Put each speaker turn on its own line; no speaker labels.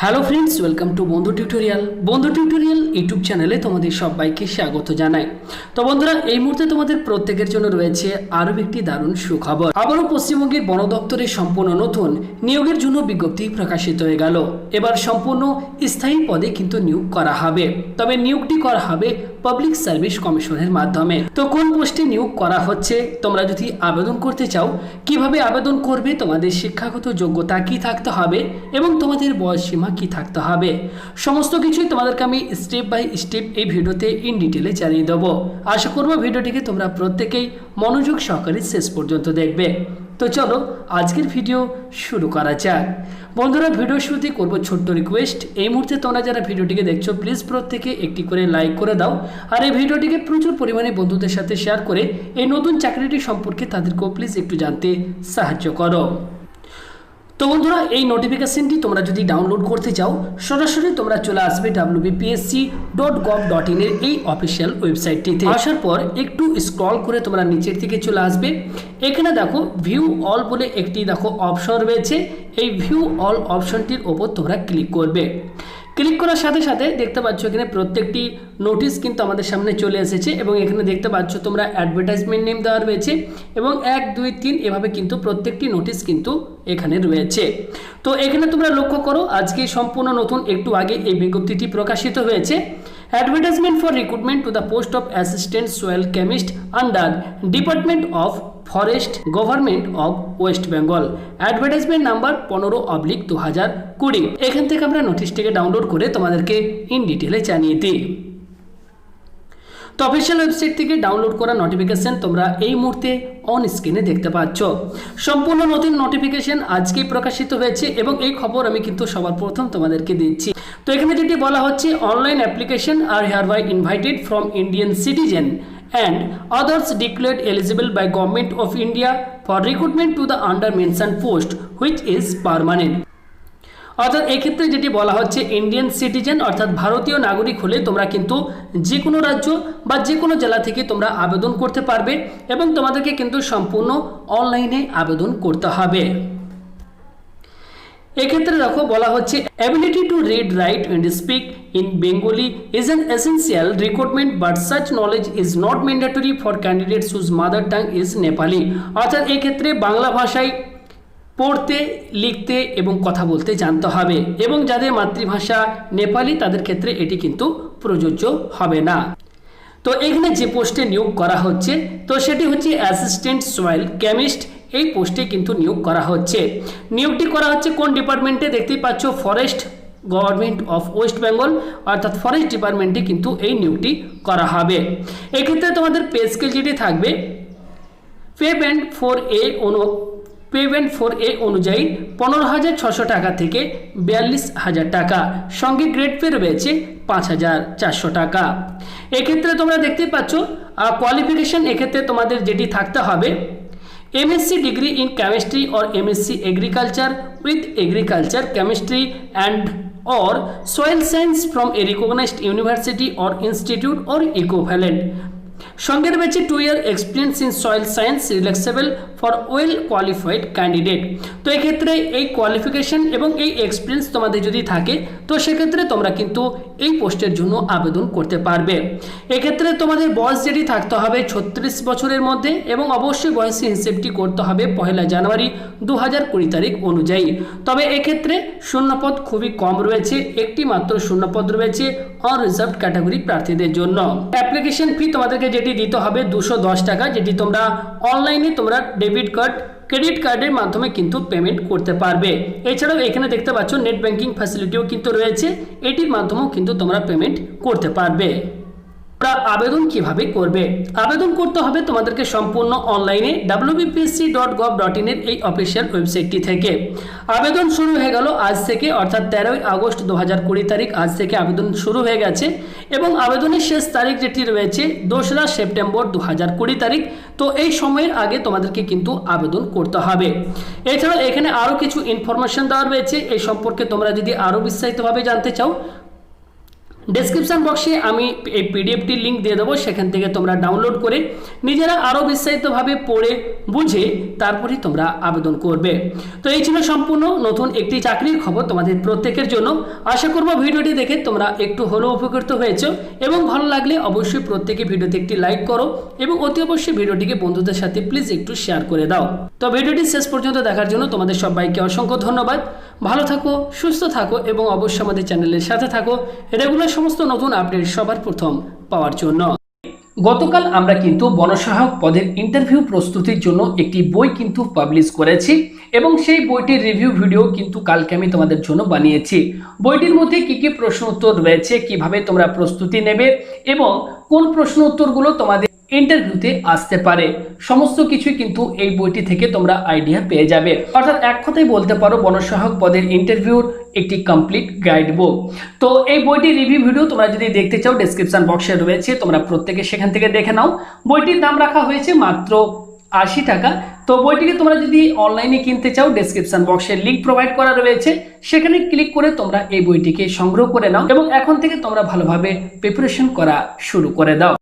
Hello friends, welcome to বন্ধু tutorial YouTube চ্যানেলে তোমাদের সবাইকে স্বাগত জানাই। তো বন্ধুরা, এই মুহূর্তে তোমাদের প্রত্যেকের জন্য রয়েছে আরও একটি দারুণ সুখবর। আবারও পশ্চিমবঙ্গের বন দপ্তরে সম্পূর্ণ নতুন নিয়োগের জন্য বিজ্ঞপ্তি প্রকাশিত হয়ে গেল। এবার সম্পূর্ণ স্থায়ী পদে কিন্তু নিয়োগ করা হবে, তবে নিয়োগটি করা হবে পাবলিক সার্ভিস কমিশনের মাধ্যমে। তো কোন পোস্টে নিয়োগ করা হচ্ছে, তোমরা যদি আবেদন করতে চাও কিভাবে আবেদন করবে, তোমাদের শিক্ষাগত যোগ্যতা কি থাকতে হবে এবং তোমাদের বয়স সীমা কি থাকতে হবে, সমস্ত কিছুই তোমাদেরকে আমি স্টেপ বাই স্টেপ এই ভিডিওতে ইন ডিটেলে জানিয়ে দেবো। আশা করবো ভিডিওটিকে তোমরা প্রত্যেকেই মনোযোগ সহকারে শেষ পর্যন্ত দেখবে। তো চলো আজকের ভিডিও শুরু করা যাক। বন্ধুরা, ভিডিও শুরুতেই করবো ছোট্ট রিকোয়েস্ট, এই মুহূর্তে তোমরা যারা ভিডিওটিকে দেখছো প্লিজ প্রত্যেকে একটি করে লাইক করে দাও, আর এই ভিডিওটিকে প্রচুর পরিমাণে বন্ধুদের সাথে শেয়ার করে এই নতুন চাকরিটি সম্পর্কে তাদেরকেও প্লিজ একটু জানতে সাহায্য করো। তো বন্ধুরা, এই নোটিফিকেশনটি তোমরা যদি ডাউনলোড করতে চাও সরাসরি তোমরা চলে আসবে wbpsc.gov.in এর এই অফিসিয়াল ওয়েবসাইটটিতে। আসার পর একটু স্ক্রল করে তোমরা নিচের দিকে চলে আসবে। এখানে দেখো ভিউ অল বলে একটি অপশন রয়েছে। এই ভিউ অল অপশনটির ওপর তোমরা ক্লিক করবে। ক্লিক করার সাথে সাথে দেখতে পাচ্ছ এখানে প্রত্যেকটি নোটিশ কিন্তু আমাদের সামনে চলে এসেছে এবং এখানে দেখতে পাচ্ছ তোমরা অ্যাডভার্টাইজমেন্ট নেম দেওয়া রয়েছে এবং 1, 2, 3 এভাবে কিন্তু প্রত্যেকটি নোটিশ কিন্তু এখানে রয়েছে। তো এখানে তোমরা লক্ষ্য করো, আজকে সম্পূর্ণ নতুন একটু আগে এই বিজ্ঞপ্তিটি প্রকাশিত হয়েছে। Advertisement for recruitment to the post of assistant soil chemist under department of forest government of West Bengal, advertisement number 15/2020। এখান থেকে আমরা নোটিশটিকে ডাউনলোড করে তোমাদেরকে ইন ডিটেলে জানিয়ে দিই। তো অফিসিয়াল ওয়েবসাইট থেকে ডাউনলোড করা নোটিফিকেশন তোমরা এই মুহূর্তে অন স্ক্রিনে দেখতে পাচ্ছ। সম্পূর্ণ নতুন নোটিফিকেশন আজকেই প্রকাশিত হয়েছে এবং এই খবর আমি কিন্তু সবার প্রথম তোমাদেরকে দিচ্ছি। তো এখানে যেটি বলা হচ্ছে, অনলাইন অ্যাপ্লিকেশন আর hereby invited from Indian citizen and others declared eligible by Government of India for recruitment to the under mentioned post which is permanent। অর্থাৎ এক্ষেত্রে যেটি বলা হচ্ছে, ইন্ডিয়ান সিটিজেন অর্থাৎ ভারতীয় নাগরিক হলে তোমরা কিন্তু যে কোনো রাজ্য বা যে কোনো জেলা থেকে তোমরা আবেদন করতে পারবে এবং তোমাদেরকে কিন্তু সম্পূর্ণ অনলাইনে আবেদন করতে হবে। এক্ষেত্রে দেখো বলা হচ্ছে, ability to read, write and speak in Bengali is an essential recruitment but such knowledge is not mandatory for candidates whose mother tongue is Nepali. অর্থাৎ এক্ষেত্রে বাংলা ভাষায় পড়তে, লিখতে এবং কথা বলতে জানতে হবে এবং যাদের মাতৃভাষা নেপালি তাদের ক্ষেত্রে এটি কিন্তু প্রযোজ্য হবে না। তো এখানে যে পোস্টে নিয়োগ করা হচ্ছে তো সেটি হচ্ছে অ্যাসিস্ট্যান্ট সয়েল কেমিস্ট। এই পোস্টে কিন্তু নিয়োগ করা হচ্ছে। নিয়োগটি করা হচ্ছে কোন ডিপার্টমেন্টে, দেখতেই পাচ্ছ forest government of West Bengal, অর্থাৎ ফরেস্ট ডিপার্টমেন্টে কিন্তু এই নিয়োগটি করা হবে। এক্ষেত্রে তোমাদের পে স্কেল যেটি থাকবে, পেমেন্ট ফর এ অনুযায়ী 15,600 টাকা থেকে 42,000 টাকা, সঙ্গে গ্রেড পে রয়েছে 5,400 টাকা। এক্ষেত্রে তোমরা দেখতে পাচ্ছ কোয়ালিফিকেশন, এক্ষেত্রে তোমাদের যেটি থাকতে হবে MSc degree in chemistry or MSc agriculture with agriculture chemistry and or soil science from a recognized university or institute or equivalent। সঙ্গে রয়েছে 2 year experience in soil science relaxable for well qualified candidate. তো এক্ষেত্রে এই qualification এবং এই experience তোমাদের যদি থাকে তো সেক্ষেত্রে তোমরা কিন্তু এই পোস্টের জন্য আবেদন করতে পারবে। এক্ষেত্রে তোমাদের বয়স যেটি থাকতে হবে 36 বছরের মধ্যে এবং অবশ্যই বয়সের হিসেবটি করতে হবে 1 জানুয়ারি 2020 তারিখ অনুযায়ী। তবে এক্ষেত্রে শূন্যপদ খুবই কম রয়েছে, একটি মাত্র শূন্যপদ রয়েছে অনরিজার্ভড ক্যাটাগরি প্রার্থীদের জন্য। অ্যাপ্লিকেশন ফি তোমাদেরকে যেটি দিতে হবে 210 টাকা, যেটি তোমরা অনলাইনে তোমরা ডেবিট কার্ড, ক্রেডিট কার্ডের মাধ্যমে কিন্তু পেমেন্ট করতে পারবে। এছাড়াও এখানে দেখতে পাচ্ছ নেট ব্যাংকিং ফ্যাসিলিটিও কিন্তু রয়েছে, এটির মাধ্যমেও কিন্তু তোমরা পেমেন্ট করতে পারবে। আবেদন কিভাবে করবে? আবেদন করতে হবে তোমাদেরকে সম্পূর্ণ অনলাইনে wbpsc.gov.in এর এই অফিসিয়াল ওয়েবসাইটটি থেকে। আবেদন শুরু হয়ে গেল আজ থেকে, অর্থাৎ 13 আগস্ট 2020 তারিখ আজ থেকে আবেদন শুরু হয়ে গেছে এবং আবেদনের শেষ তারিখ যেটি রয়েছে 2রা সেপ্টেম্বর 2020 তারিখ। তো এই সময়ের আগে তোমাদেরকে কিন্তু আবেদন করতে হবে। এছাড়াও এখানে আরও কিছু ইনফরমেশন দেওয়া রয়েছে, এই সম্পর্কে তোমরা যদি আরও বিস্তারিতভাবে জানতে চাও ডেসক্রিপশন বক্সে আমি এই পিডিএফটির লিঙ্ক দিয়ে দেবো, সেখান থেকে তোমরা ডাউনলোড করে নিজেরা আরও বিস্তারিতভাবে পড়ে বুঝে তারপরে তোমরা আবেদন করবে। তো এই ছিল সম্পূর্ণ নতুন একটি চাকরির খবর তোমাদের প্রত্যেকের জন্য। আশা করব ভিডিওটি দেখে তোমরা একটু হলেও উপকৃত হয়েছো এবং ভালো লাগলে অবশ্যই প্রত্যেকে ভিডিওতে একটি লাইক করো এবং অতি অবশ্যই ভিডিওটিকে বন্ধুদের সাথে প্লিজ একটু শেয়ার করে দাও। তো ভিডিওটি শেষ পর্যন্ত দেখার জন্য তোমাদের সবাইকে অসংখ্য ধন্যবাদ। ভালো থাকো, সুস্থ থাকো এবং অবশ্যই আমাদের চ্যানেলের সাথে থাকো রেগুলার সমস্ত নতুন আপডেট সবার প্রথম পাওয়ার জন্য। গতকাল আমরা কিন্তু বনসহায়ক পদের ইন্টারভিউ প্রস্তুতির জন্য একটি বই কিন্তু পাবলিশ করেছি এবং সেই বইটির রিভিউ ভিডিও কিন্তু কালকে আমি তোমাদের জন্য বানিয়েছি। বইটির মধ্যে কি কি প্রশ্ন উত্তর রয়েছে, কিভাবে তোমরা প্রস্তুতি নেবে এবং কোন প্রশ্ন উত্তরগুলো তোমাদের ইন্টারভিউতে আসতে পারে, সমস্ত কিছুই কিন্তু এই বইটি থেকে তোমরা আইডিয়া পেয়ে যাবে। অর্থাৎ এক কথায় বলতে পারো বনসহায়ক পদের ইন্টারভিউর একটি কমপ্লিট গাইড বুক। তো এই বইটির রিভিউ ভিডিও তোমরা যদি দেখতে চাও ডেসক্রিপশন বক্সে রয়েছে, তোমরা প্রত্যেকে সেখান থেকে দেখে নাও। বইটির দাম রাখা হয়েছে মাত্র 80 টাকা। তো বইটিকে তোমরা যদি অনলাইনে কিনতে চাও ডেসক্রিপশন বক্সে লিঙ্ক প্রোভাইড করা রয়েছে, সেখানে ক্লিক করে তোমরা এই বইটিকে সংগ্রহ করে নাও এবং এখন থেকে তোমরা ভালোভাবে প্রিপারেশন করা শুরু করে দাও।